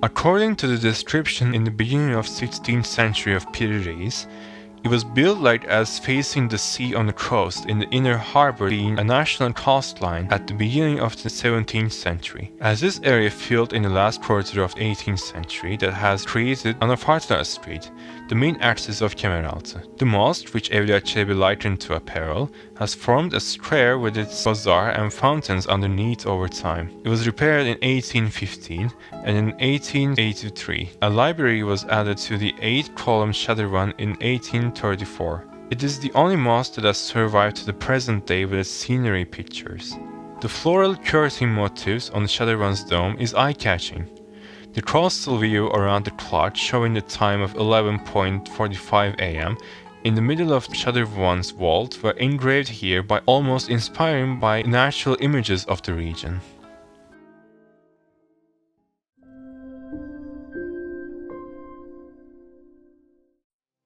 According to the description in the beginning of 16th century of Piri Reis, it was built like as facing the sea on the coast, in the inner harbor being a national coastline at the beginning of the 17th century. As this area filled in the last quarter of the 18th century, that has created Anafartalar Street, the main axis of Kemeraltı. The mosque, which Evliya Çelebi likened to a pearl, has formed a square with its bazaar and fountains underneath over time. It was repaired in 1815, and in 1883, a library was added to the 8-column shadırvan in 1834. It is the only mosque that has survived to the present day with its scenery pictures. The floral curtain motifs on the shadırvan's dome is eye-catching. The coastal view around the clock showing the time of 11:45 am in the middle of Sadırvan's vault were engraved here by almost inspiring by natural images of the region.